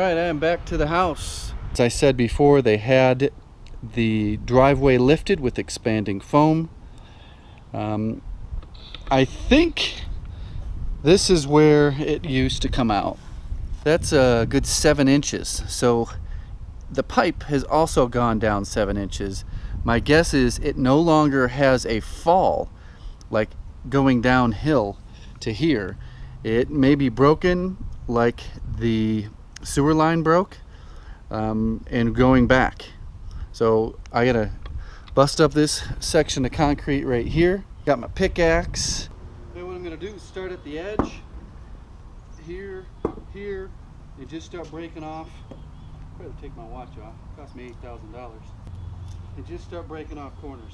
Alright, I am back to the house. As I said before, they had the driveway lifted with expanding foam. I think this is where it used to come out. That's a good 7 inches. So the pipe has also gone down 7 inches. My guess is it no longer has a fall, like going downhill to here. It may be broken like the sewer line broke, and going back. So I gotta bust up this section of concrete right here. Got my pickaxe. And what I'm gonna do is start at the edge, here, and just start breaking off. Probably take my watch off. It cost me $8,000. And just start breaking off corners.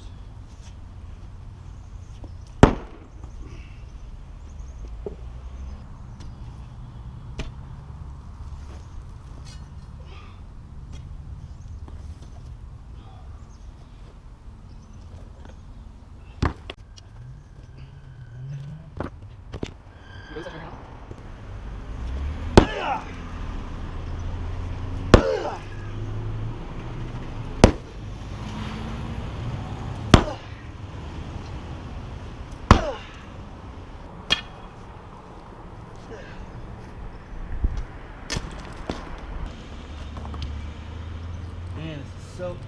Man, it's soaked.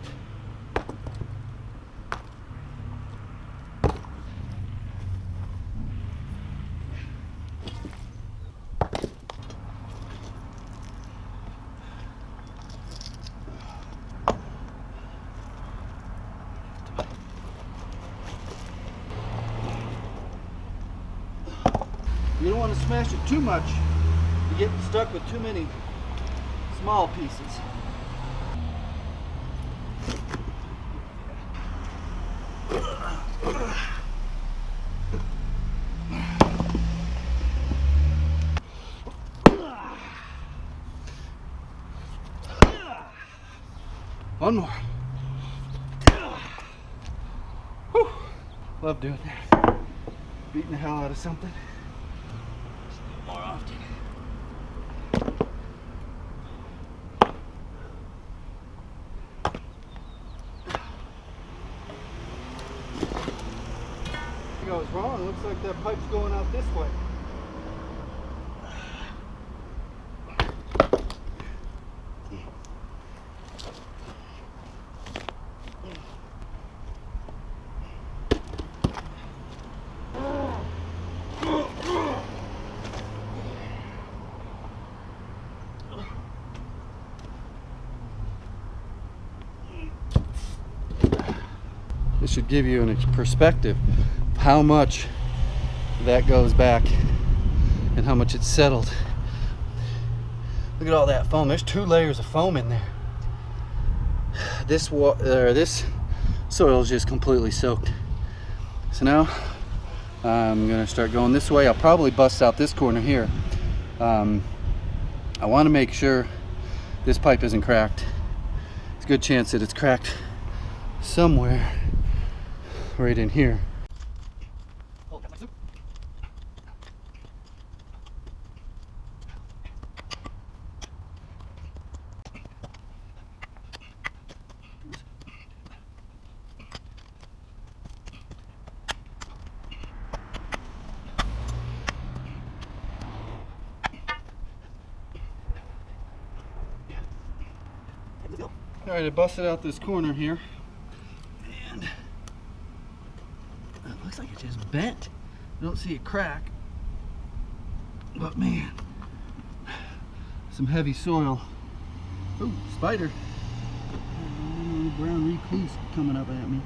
You don't want to smash it too much. You get stuck with too many small pieces. One more. Whew. Love doing that. Beating the hell out of something. More often. I was wrong. Looks like that pipe's going out this way. This should give you a perspective of how much that goes back and how much it's settled. Look at all that foam. There's 2 layers of foam in there. This soil is just completely soaked. So now I'm gonna start going this way. I'll probably bust out this corner here. I want to make sure this pipe isn't cracked. There's a good chance that it's cracked somewhere right in here. All right, I busted out this corner here, and it looks like it just bent. I don't see a crack, but man, some heavy soil. Ooh, spider. Little brown recluse coming up at me.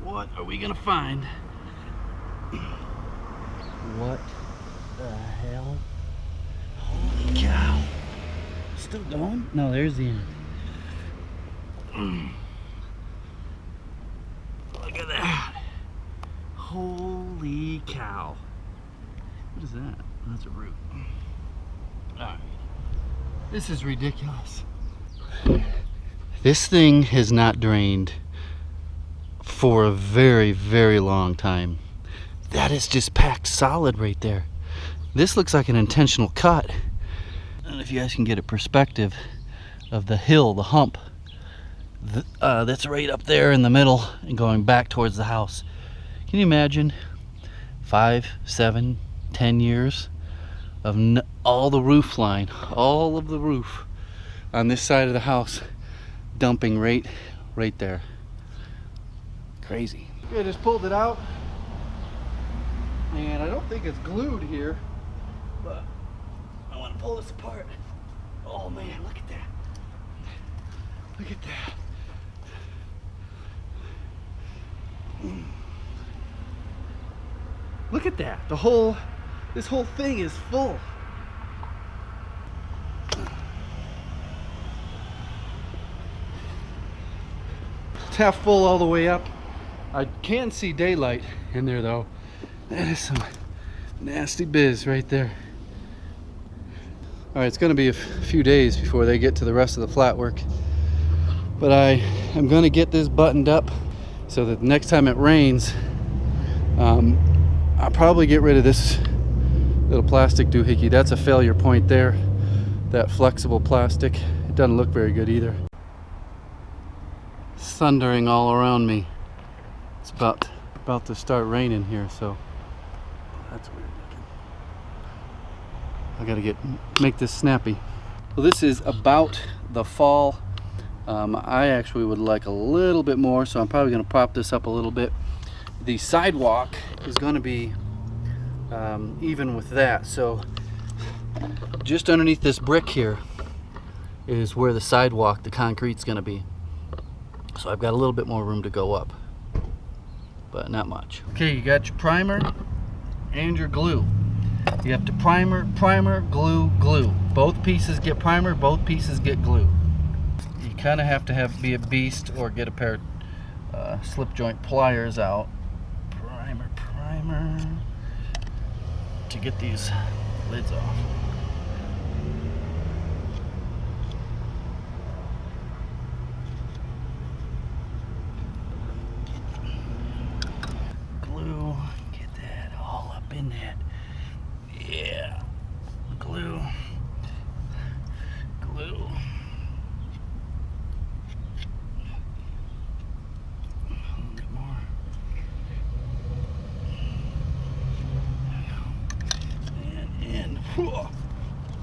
What are we gonna find? What the hell? Holy cow. still going? No, there's the end. Look at that. Holy cow. What is that? That's a root. Alright. This is ridiculous. This thing has not drained for a very, very long time. That is just packed solid right there. This looks like an intentional cut. I don't know if you guys can get a perspective of the hill, the hump, that's right up there in the middle and going back towards the house. Can you imagine 5, 7, 10 years of all the roof line, all of the roof on this side of the house dumping right there. Crazy. Okay, I just pulled it out and I don't think it's glued here, but I want to pull this apart. Oh man, look at that. Look at that. Look at that. This whole thing is full. It's half full all the way up. I can see daylight in there though. That is some nasty biz right there. All right, it's gonna be a few days before they get to the rest of the flat work. But I am gonna get this buttoned up so that the next time it rains, I'll probably get rid of this little plastic doohickey. That's a failure point there. That flexible plastic. It doesn't look very good either. It's thundering all around me. It's about to start raining here, so that's weird looking. I gotta make this snappy. Well, this is about the fall. I actually would like a little bit more, so I'm probably gonna prop this up a little bit. The sidewalk is gonna be even with that, so just underneath this brick here is where the sidewalk, the concrete's gonna be. So I've got a little bit more room to go up, but not much. Okay, you got your primer and your glue. You have to primer, glue, glue. Both pieces get primer, both pieces get glue. You kind of have to be a beast or get a pair of slip joint pliers out. Primer to get these lids off. Glue, get that all up in that. Yeah, glue. A little bit more.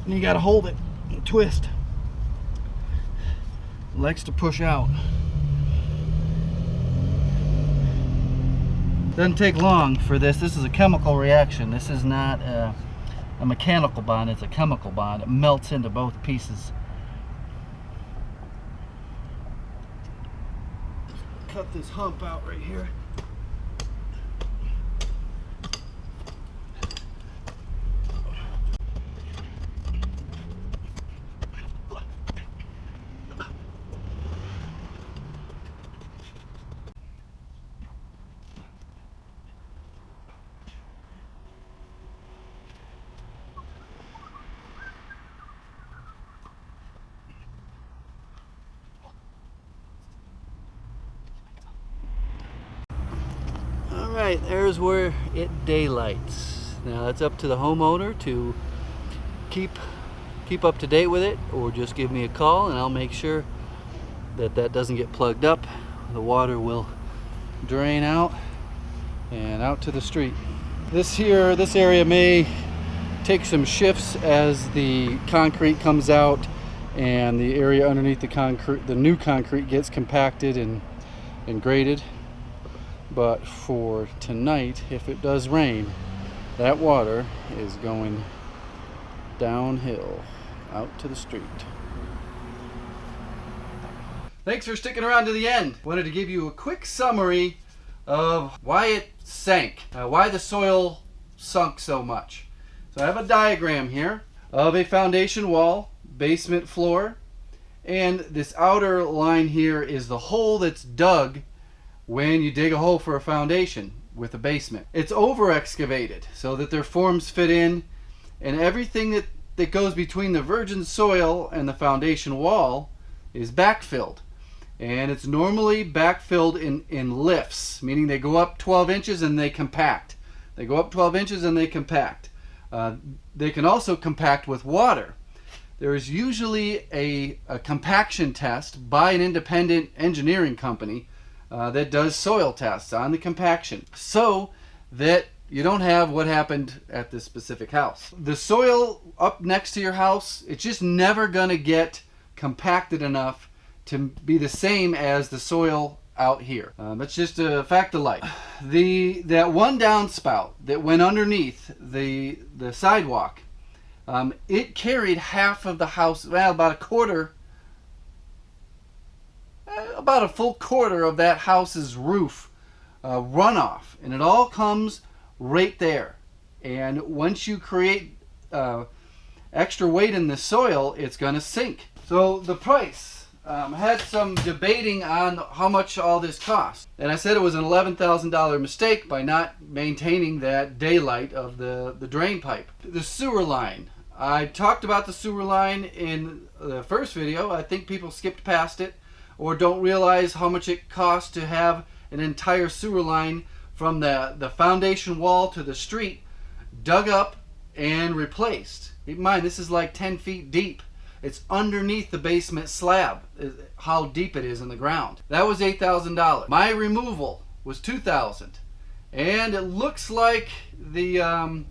And you gotta hold it and twist. It likes to push out. Doesn't take long for this. This is a chemical reaction. This is not a mechanical bond, it's a chemical bond. It melts into both pieces. Cut this hump out right here. Alright, there's where it daylights. Now that's up to the homeowner to keep up to date with it, or just give me a call and I'll make sure that that doesn't get plugged up. The water will drain out and out to the street. This area may take some shifts as the concrete comes out and the area underneath the new concrete gets compacted and graded. But for tonight, if it does rain, that water is going downhill out to the street. Thanks for sticking around to the end. Wanted to give you a quick summary of why it sank, why the soil sunk so much. So I have a diagram here of a foundation wall basement floor, and this outer line here is the hole that's dug when you dig a hole for a foundation with a basement. It's over excavated so that their forms fit in, and everything that goes between the virgin soil and the foundation wall is backfilled. And it's normally backfilled in lifts, meaning they go up 12 inches and they compact. They go up 12 inches and they compact. They can also compact with water. There is usually a compaction test by an independent engineering company that does soil tests on the compaction, so that you don't have what happened at this specific house. The soil up next to your house, it's just never going to get compacted enough to be the same as the soil out here. That's just a fact of life. That one downspout that went underneath the sidewalk, it carried half of the house, well, about a full quarter of that house's roof runoff, and it all comes right there. And once you create extra weight in the soil, it's going to sink. So the price, had some debating on how much all this cost, and I said it was an $11,000 mistake by not maintaining that daylight of the drain pipe. The sewer line, I talked about the sewer line in the first video. I think people skipped past it or don't realize how much it costs to have an entire sewer line from the foundation wall to the street dug up and replaced. Keep in mind, this is like 10 feet deep. It's underneath the basement slab, how deep it is in the ground. That was $8,000. My removal was $2,000. And it looks like the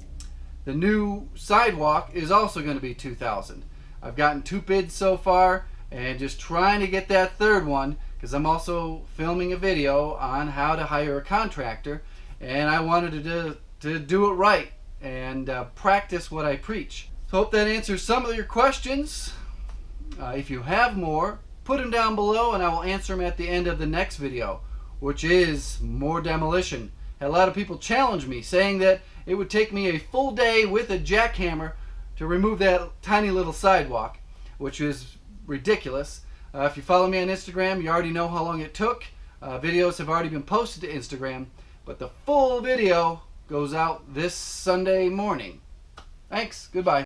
new sidewalk is also going to be $2,000. I've gotten 2 bids so far, and just trying to get that third one, because I'm also filming a video on how to hire a contractor, and I wanted to do it right and practice what I preach. So hope that answers some of your questions. If you have more, put them down below and I will answer them at the end of the next video, which is more demolition. Had a lot of people challenge me, saying that it would take me a full day with a jackhammer to remove that tiny little sidewalk, which is ridiculous. If you follow me on Instagram, you already know how long it took. Videos have already been posted to Instagram, but the full video goes out this Sunday morning. Thanks. Goodbye.